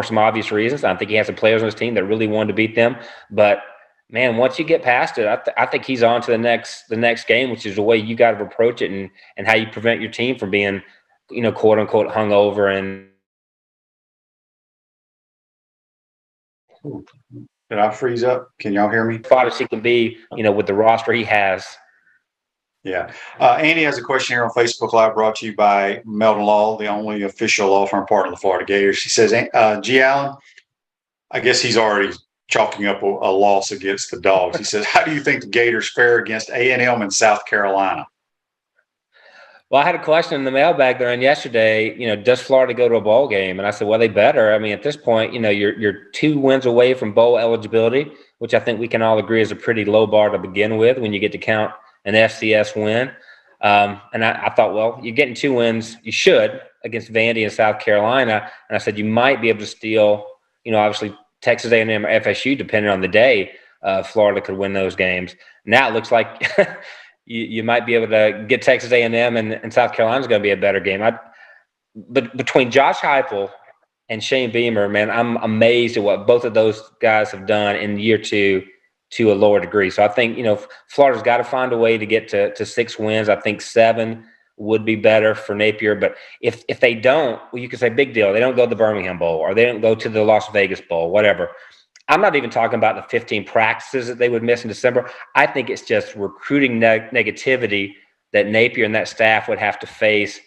some obvious reasons. I think he has some players on his team that really wanted to beat them. But, man, once you get past it, I think he's on to the next game, which is the way you got to approach it and how you prevent your team from being, quote unquote, hungover and. Did I freeze up? Can y'all hear me? Far as he can be, with the roster he has. Yeah. Andy has a question here on Facebook Live brought to you by Melton Law, the only official law firm partner of the Florida Gators. She says, G. Allen, I guess he's already chalking up a loss against the Dogs. He says, how do you think the Gators fare against A&M in South Carolina? Well, I had a question in the mailbag there on yesterday, does Florida go to a bowl game? And I said, well, they better. I mean, at this point, you're 2 wins away from bowl eligibility, which I think we can all agree is a pretty low bar to begin with when you get to count an FCS win. And I thought, well, you're getting 2 wins. You should against Vandy and South Carolina. And I said, you might be able to steal, obviously Texas A&M or FSU, depending on the day. Florida could win those games. Now it looks like you might be able to get Texas A&M and South Carolina is going to be a better game. But between Josh Heupel and Shane Beamer, man, I'm amazed at what both of those guys have done in year 2 to a lower degree. So I think, Florida's got to find a way to get to 6 wins. I think 7 would be better for Napier. But if they don't, well, you could say big deal. They don't go to the Birmingham Bowl or they don't go to the Las Vegas Bowl, whatever. I'm not even talking about the 15 practices that they would miss in December. I think it's just recruiting negativity that Napier and that staff would have to face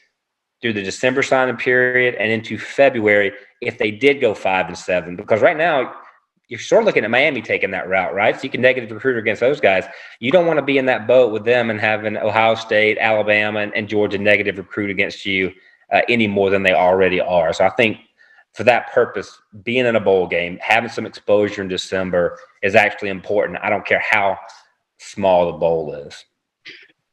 through the December signing period and into February if they did go 5-7. Because right now, you're sort of looking at Miami taking that route, right? So you can negative recruit against those guys. You don't want to be in that boat with them and having Ohio State, Alabama, and Georgia negative recruit against you any more than they already are. So I think for that purpose, being in a bowl game, having some exposure in December is actually important. I don't care how small the bowl is.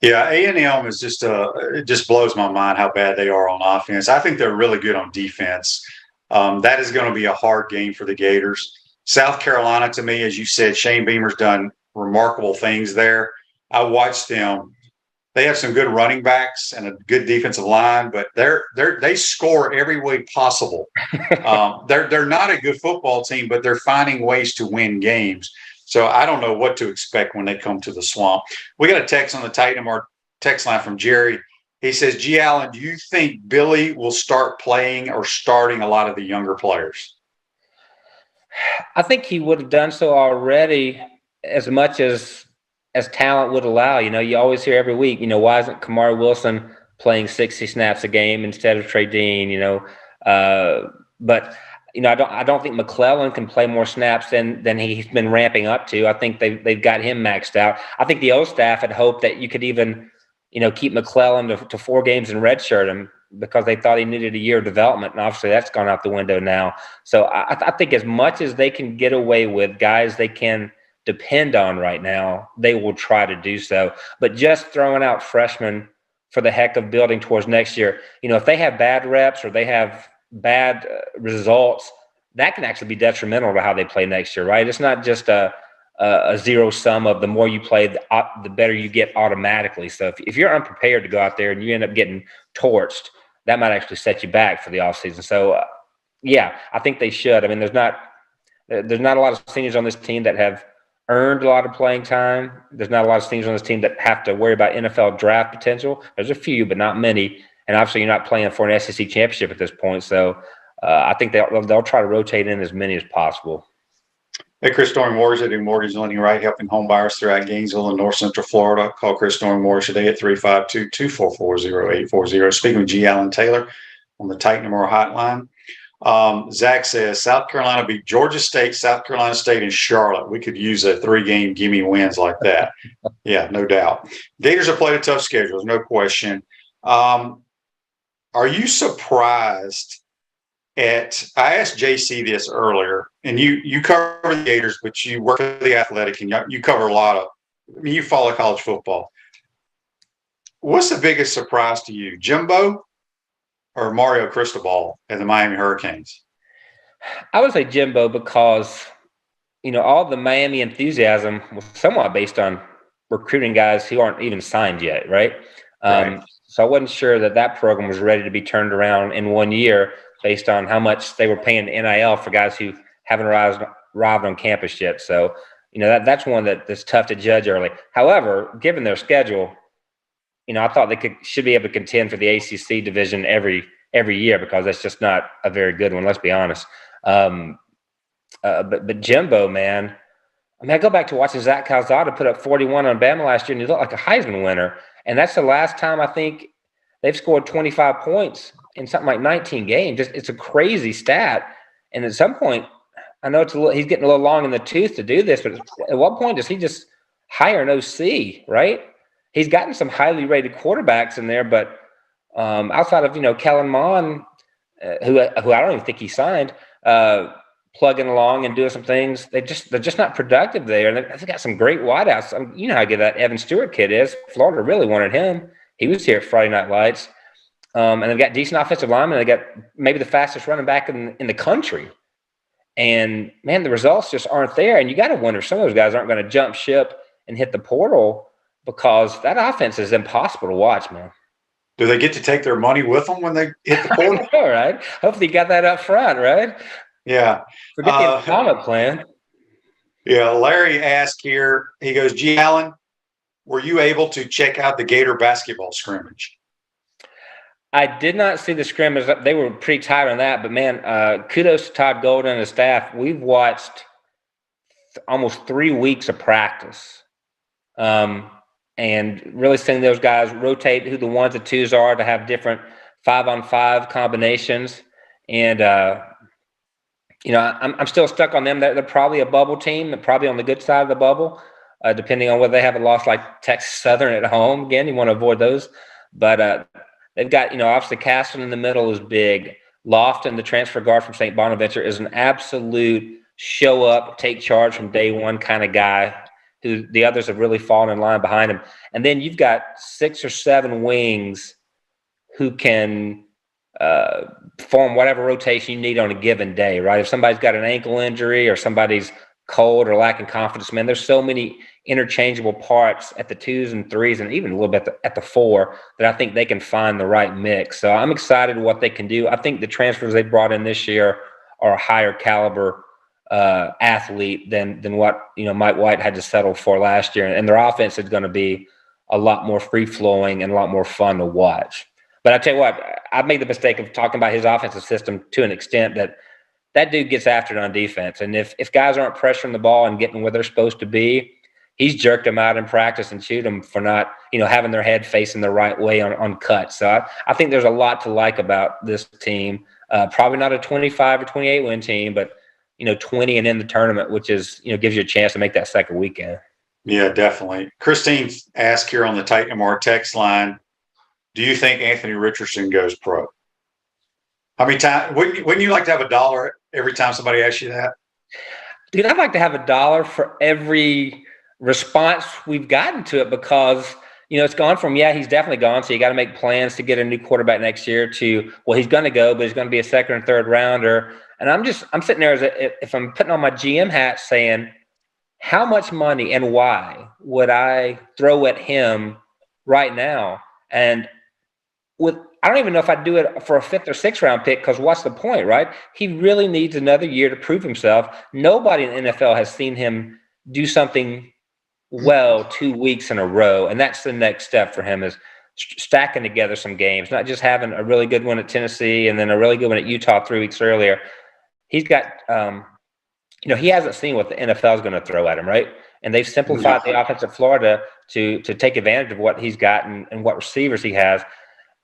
Yeah, A&M is just it just blows my mind how bad they are on offense. I think they're really good on defense. That is going to be a hard game for the Gators. South Carolina, to me, as you said, Shane Beamer's done remarkable things there. I watched them. They have some good running backs and a good defensive line, but they score every way possible. They're not a good football team, but they're finding ways to win games. So I don't know what to expect when they come to the Swamp. We got a text on the Titan MR text line from Jerry. He says, G. Allen, do you think Billy will start playing or starting a lot of the younger players? I think he would have done so already as much as talent would allow. You always hear every week, why isn't Kamari Wilson playing 60 snaps a game instead of Trey Dean, but I don't think McClellan can play more snaps than he's been ramping up to. I think they've got him maxed out. I think the old staff had hoped that you could even, keep McClellan to 4 games and redshirt him because they thought he needed a year of development. And obviously that's gone out the window now. So I think as much as they can get away with guys they can depend on right now, they will try to do so. But just throwing out freshmen for the heck of building towards next year, if they have bad reps or they have bad results, that can actually be detrimental to how they play next year, right? It's not just a zero sum of the more you play, the better you get automatically. So if you're unprepared to go out there and you end up getting torched, that might actually set you back for the offseason. So, yeah, I think they should. I mean, there's not a lot of seniors on this team that have earned a lot of playing time. There's not a lot of seniors on this team that have to worry about NFL draft potential. There's a few, but not many. And obviously, you're not playing for an SEC championship at this point. So I think they'll try to rotate in as many as possible. Hey, Chris Storing Mortgage, doing mortgage lending right, helping home buyers throughout Gainesville and North Central Florida. Call Chris Storing Mortgage today at 352-244-0840. Speaking with G. Allan Taylor on the Titan MR hotline. Zach says South Carolina beat Georgia State, South Carolina State, and Charlotte. We could use a 3-game gimme wins like that. Yeah, no doubt. Gators have played a tough schedule, no question. Are you surprised at? I asked JC this earlier, and you cover the Gators, but you work for the Athletic, and you cover a lot of. I mean, you follow college football. What's the biggest surprise to you, Jimbo or Mario Cristobal and the Miami Hurricanes? I would say Jimbo because, all the Miami enthusiasm was somewhat based on recruiting guys who aren't even signed yet, right? Right. So I wasn't sure that program was ready to be turned around in 1 year based on how much they were paying NIL for guys who haven't arrived on campus yet. So, that's one that's tough to judge early. However, given their schedule, I thought they should be able to contend for the ACC division every year because that's just not a very good one. Let's be honest. But Jimbo, man, I mean, I go back to watching Zach Calzada put up 41 on Bama last year, and he looked like a Heisman winner. And that's the last time I think they've scored 25 points in something like 19 games. It's a crazy stat. And at some point, I know he's getting a little long in the tooth to do this, but at what point does he just hire an OC, right? He's gotten some highly rated quarterbacks in there, but outside of Kellen Mond, who I don't even think he signed, plugging along and doing some things, they're just not productive there. And they've got some great wideouts. You know how good that Evan Stewart kid is. Florida really wanted him. He was here at Friday Night Lights, and they've got decent offensive linemen. They got maybe the fastest running back in the country. And man, the results just aren't there. And you got to wonder some of those guys aren't going to jump ship and hit the portal, because that offense is impossible to watch, man. Do they get to take their money with them when they hit the portal? All right. Hopefully you got that up front, right? Yeah. Forget the endowment plan. Yeah. Larry asked here, he goes, G. Allen, were you able to check out the Gator basketball scrimmage? I did not see the scrimmage. They were pretty tight on that. But, man, kudos to Todd Golden and his staff. We've watched almost 3 weeks of practice. And really seeing those guys rotate who the ones and twos are to have different 5-on-5 combinations. And, I'm still stuck on them. They're probably a bubble team. They're probably on the good side of the bubble, depending on whether they have a loss like Texas Southern at home. Again, you want to avoid those. But they've got, obviously Castle in the middle is big. Lofton, the transfer guard from St. Bonaventure, is an absolute show up, take charge from day one kind of guy, who the others have really fallen in line behind him. And then you've got 6 or 7 wings who can form whatever rotation you need on a given day, right? If somebody's got an ankle injury or somebody's cold or lacking confidence, man, there's so many interchangeable parts at the 2s and 3s and even a little bit at the 4 that I think they can find the right mix. So I'm excited what they can do. I think the transfers they brought in this year are a higher caliber athlete than what Mike White had to settle for last year, and their offense is going to be a lot more free flowing and a lot more fun to watch. But I tell you what, I've made the mistake of talking about his offensive system to an extent that dude gets after it on defense, and if guys aren't pressuring the ball and getting where they're supposed to be, he's jerked them out in practice and chewed them for not having their head facing the right way on cuts. So I think there's a lot to like about this team. Probably not a 25 or 28 win team, but 20 and in the tournament, which is, gives you a chance to make that second weekend. Yeah, definitely. Christine asked here on the Titan MR text line, do you think Anthony Richardson goes pro? How many times, wouldn't you like to have $1 every time somebody asks you that? Dude, I'd like to have $1 for every response we've gotten to it, because, it's gone from, he's definitely gone. So you got to make plans to get a new quarterback next year to, well, he's going to go, but he's going to be a second or third rounder. And I'm sitting there if I'm putting on my GM hat saying, how much money and why would I throw at him right now? And I don't even know if I'd do it for a 5th or 6th round pick, because what's the point, right? He really needs another year to prove himself. Nobody in the NFL has seen him do something well 2 weeks in a row. And that's the next step for him, is stacking together some games, not just having a really good one at Tennessee and then a really good one at Utah 3 weeks earlier. He's got, he hasn't seen what the NFL is going to throw at him, right? And they've simplified the offense at Florida to take advantage of what he's got and what receivers he has.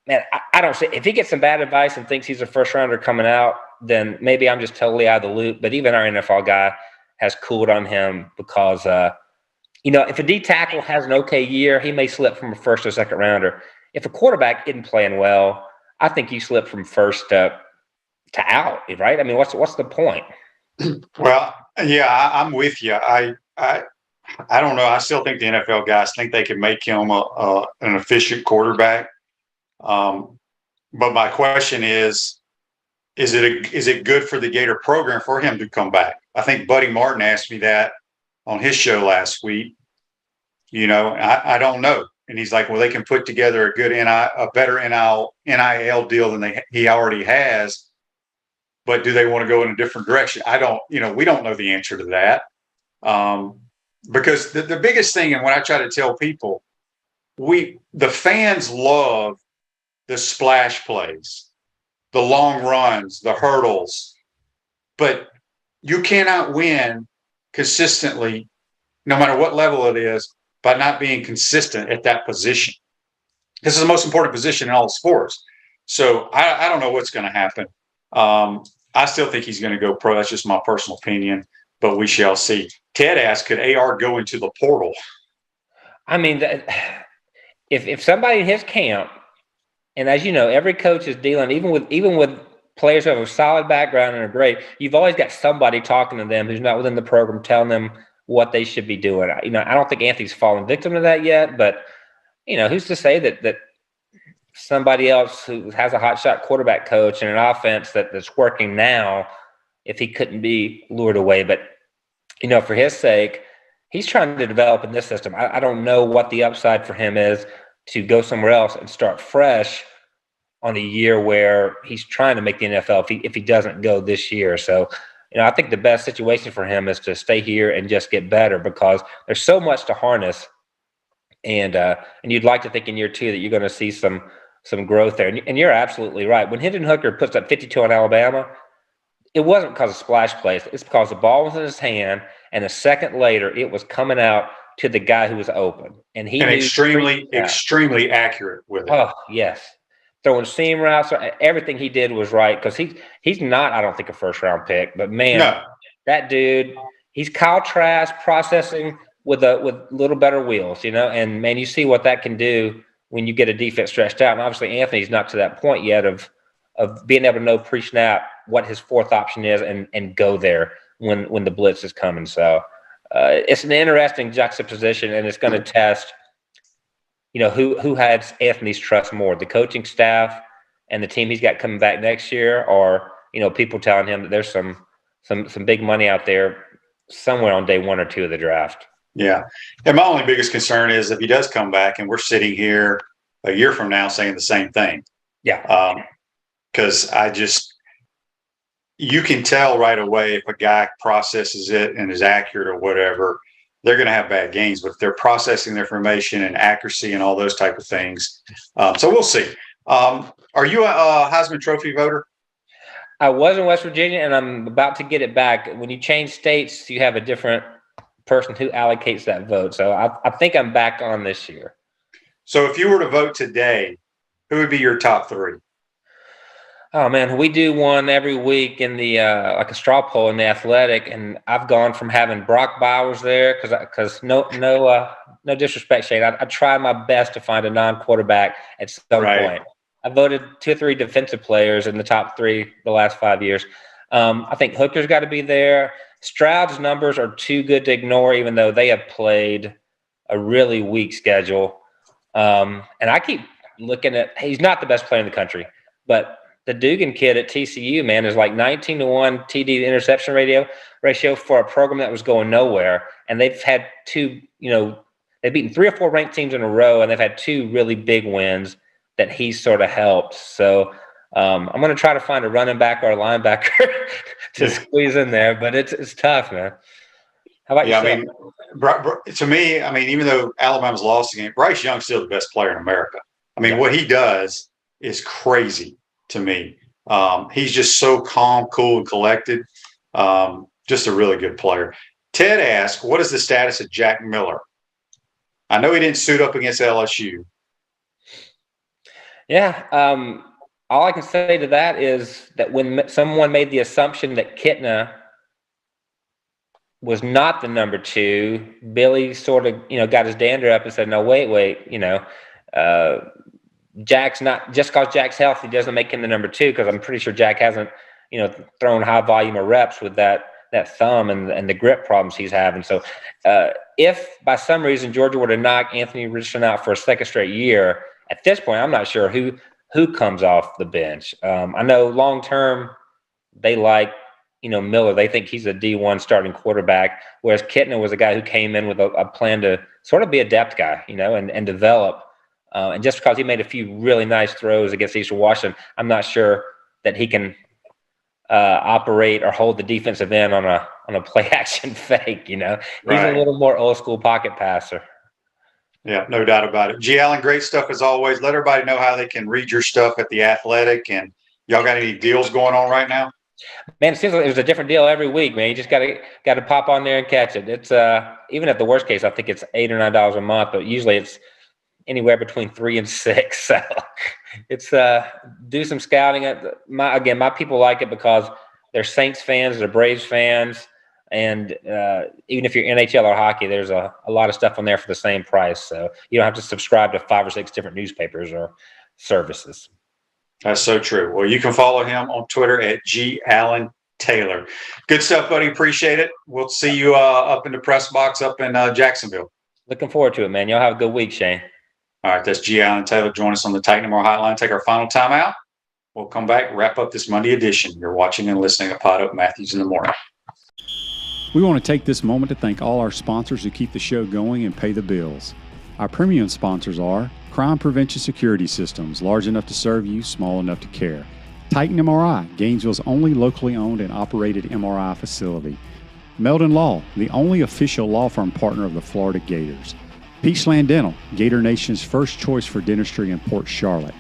Man, I don't see, if he gets some bad advice and thinks he's a first rounder coming out, then maybe I'm just totally out of the loop. But even our NFL guy has cooled on him because, if a D tackle has an okay year, he may slip from a first or second rounder. If a quarterback isn't playing well, I think you slip from first to out, right? I mean, what's the point? Well, yeah, I'm with you. I don't know. I still think the NFL guys think they can make him an efficient quarterback. But my question is it good for the Gator program for him to come back? I think Buddy Martin asked me that on his show last week. I don't know. And he's like, well, they can put together a better NIL deal than he already has. But do they want to go in a different direction? We don't know the answer to that. Because the biggest thing, and when I try to tell people, the fans love the splash plays, the long runs, the hurdles, but you cannot win consistently, no matter what level it is, by not being consistent at that position. This is the most important position in all sports. So I don't know what's going to happen. I still think he's going to go pro. That's just my personal opinion, but we shall see. Ted asked, could AR go into the portal? I mean, if somebody in his camp, and as you know, every coach is dealing, even with players who have a solid background and are great, you've always got somebody talking to them who's not within the program, telling them what they should be doing. I don't think Anthony's fallen victim to that yet, but who's to say that somebody else who has a hotshot quarterback coach and an offense that's working now, if he couldn't be lured away. But for his sake, he's trying to develop in this system. I don't know what the upside for him is to go somewhere else and start fresh on a year where he's trying to make the NFL if he doesn't go this year. So, I think the best situation for him is to stay here and just get better, because there's so much to harness. And you'd like to think in year 2 that you're going to see some growth there. And you're absolutely right. When Hendon Hooker puts up 52 on Alabama, it wasn't because of splash plays. It's because the ball was in his hand, and a second later, it was coming out to the guy who was open. And he extremely accurate with it. Oh, yes. Throwing seam routes, everything he did was right, because he's not, I don't think, a first-round pick. But, man, that dude, he's Kyle Trask processing with a little better wheels, And, man, you see what that can do when you get a defense stretched out. And obviously Anthony's not to that point yet of being able to know pre-snap what his fourth option is and go there when the blitz is coming. So it's an interesting juxtaposition, and it's going to test, who has Anthony's trust more, the coaching staff and the team he's got coming back next year, or, people telling him that there's some big money out there somewhere on day 1 or 2 of the draft. Yeah. And my only biggest concern is if he does come back and we're sitting here a year from now saying the same thing. Yeah. Because you can tell right away if a guy processes it and is accurate or whatever, they're going to have bad games, but if they're processing their information and accuracy and all those type of things. So we'll see. Are you a Heisman Trophy voter? I was in West Virginia, and I'm about to get it back. When you change states, you have a different person who allocates that vote. So I think I'm back on this year. So if you were to vote today, who would be your top 3? Oh man, we do one every week in the like a straw poll in the Athletic, and I've gone from having Brock Bowers there because no disrespect, Shane. I try my best to find a non-quarterback at some point. I voted 2 or 3 defensive players in the top 3 the last 5 years. I think Hooker's got to be there. Stroud's numbers are too good to ignore, even though they have played a really weak schedule. And I keep looking at, he's not the best player in the country, but the Dugan kid at TCU, man, is like 19-1 TD to interception ratio for a program that was going nowhere. And they've had 2, they've beaten 3 or 4 ranked teams in a row, and they've had 2 really big wins that he's sort of helped. So I'm going to try to find a running back or a linebacker to squeeze in there, but it's tough, man. How about yourself? I mean, to me, even though Alabama's lost the game, Bryce Young's still the best player in America. What he does is crazy to me. He's just so calm, cool, and collected. Just a really good player. Ted asked, what is the status of Jack Miller? I know he didn't suit up against LSU. Yeah. all I can say to that is that when someone made the assumption that Kitna was not the number 2, Billy sort of, got his dander up and said, no, wait, Jack's not, just because Jack's healthy doesn't make him the number 2, because I'm pretty sure Jack hasn't, thrown high volume of reps with that thumb and the grip problems he's having. So if by some reason Georgia were to knock Anthony Richardson out for a second straight year, at this point, I'm not sure who comes off the bench. I know long term they like, Miller. They think he's a D1 starting quarterback, whereas Kitna was a guy who came in with a plan to sort of be a depth guy, and develop. And just because he made a few really nice throws against Eastern Washington, I'm not sure that he can operate or hold the defensive end on a play action fake. He's a little more old school pocket passer. Yeah, no doubt about it. G. Allen, great stuff as always. Let everybody know how they can read your stuff at The Athletic. And y'all got any deals going on right now? Man, it seems like there's a different deal every week, man. You just got to pop on there and catch it. It's even at the worst case, I think it's $8 or $9 a month, but usually it's anywhere between 3 and 6. So it's do some scouting. My people like it because they're Saints fans, they're Braves fans, and even if you're NHL or hockey, there's a lot of stuff on there for the same price. So you don't have to subscribe to 5 or 6 different newspapers or services. That's so true. Well, you can follow him on Twitter at G. Allan Taylor. Good stuff, buddy. Appreciate it. We'll see you up in the press box up in Jacksonville. Looking forward to it, man. Y'all have a good week, Shane. All right, that's G. Allan Taylor. Join us on the Titan More Hotline. Take our final timeout. We'll come back, wrap up this Monday edition. You're watching and listening to Pod Up Matthews in the Morning. We want to take this moment to thank all our sponsors who keep the show going and pay the bills. Our premium sponsors are Crime Prevention Security Systems, large enough to serve you, small enough to care. Titan MRI, Gainesville's only locally owned and operated MRI facility. Meldon Law, the only official law firm partner of the Florida Gators. Peachland Dental, Gator Nation's first choice for dentistry in Port Charlotte.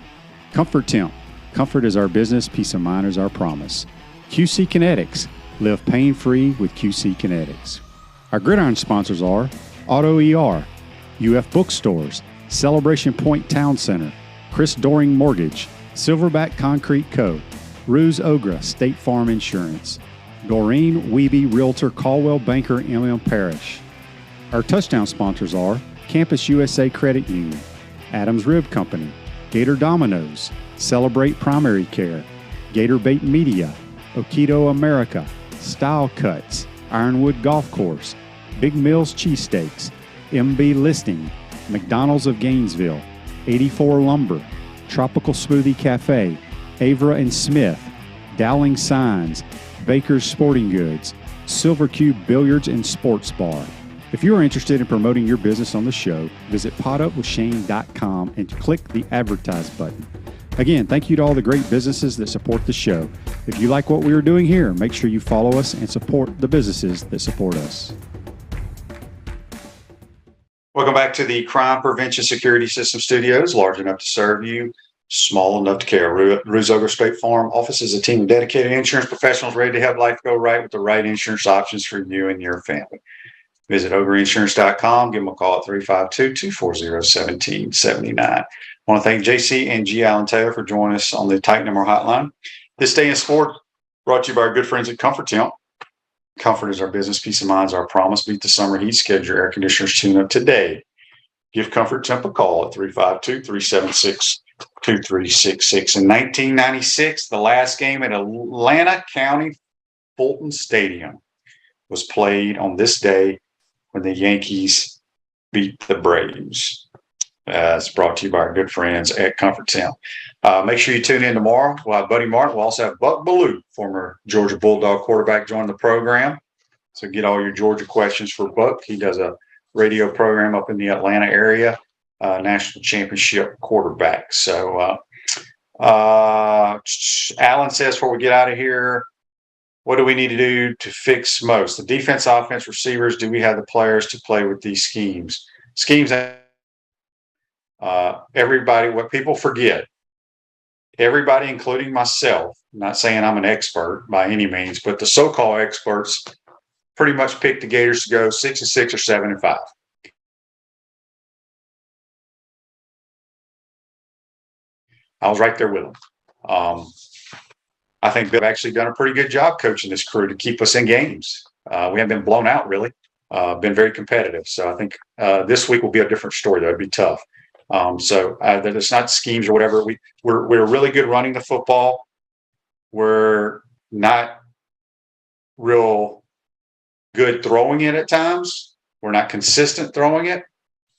Comfort Temp, comfort is our business, peace of mind is our promise. QC Kinetics, live pain-free with QC Kinetics. Our gridiron sponsors are Auto ER, UF Bookstores, Celebration Point Town Center, Chris Doring Mortgage, Silverback Concrete Co., Ruse Ogra State Farm Insurance, Doreen Wiebe Realtor Caldwell Banker MM Parish. Our touchdown sponsors are Campus USA Credit Union, Adams Rib Company, Gator Dominoes, Celebrate Primary Care, Gator Bait Media, Okido America, Style Cuts, Ironwood Golf Course, Big Mills Cheesesteaks, MB Listing, McDonald's of Gainesville, 84 Lumber, Tropical Smoothie Cafe, Avra and Smith, Dowling Signs, Baker's Sporting Goods, Silver Cube Billiards and Sports Bar. If you are interested in promoting your business on the show, visit podupwithshane.com and click the advertise button. Again, thank you to all the great businesses that support the show. If you like what we are doing here, make sure you follow us and support the businesses that support us. Welcome back to the Crime Prevention Security System Studios, large enough to serve you, small enough to care. Ruse Ogra State Farm office is a team of dedicated insurance professionals ready to help life go right with the right insurance options for you and your family. Visit ograinsurance.com. Give them a call at 352-240-1779. I want to thank JC and G. Allan Taylor for joining us on the Titan More Hotline. This day in sport brought to you by our good friends at Comfort Temp. Comfort is our business. Peace of mind is our promise. Beat the summer heat. Schedule your air conditioners tune up today. Give Comfort Temp a call at 352-376-2366. In 1996, the last game at Atlanta County Fulton Stadium was played on this day when the Yankees beat the Braves. It's brought to you by our good friends at Comfort Temp. Make sure you tune in tomorrow. We'll have Buddy Martin. We'll also have Buck Ballou, former Georgia Bulldog quarterback, join the program. So get all your Georgia questions for Buck. He does a radio program up in the Atlanta area, national championship quarterback. So Allan says before we get out of here, what do we need to do to fix most? The defense, offense, receivers, do we have the players to play with these schemes? Everybody, what people forget, everybody, including myself, I'm not saying I'm an expert by any means, but the so-called experts pretty much picked the Gators to go 6-6 or 7-5. I was right there with them. I think they've actually done a pretty good job coaching this crew to keep us in games. We haven't been blown out really. Been very competitive. So I think this week will be a different story. That would be tough. So that it's not schemes or whatever. We're really good running the football. We're not real good throwing it at times. We're not consistent throwing it.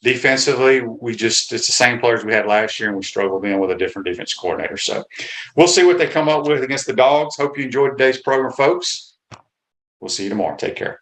Defensively, it's the same players we had last year, and we struggled in with a different defense coordinator. So we'll see what they come up with against the Dogs. Hope you enjoyed today's program, folks. We'll see you tomorrow. Take care.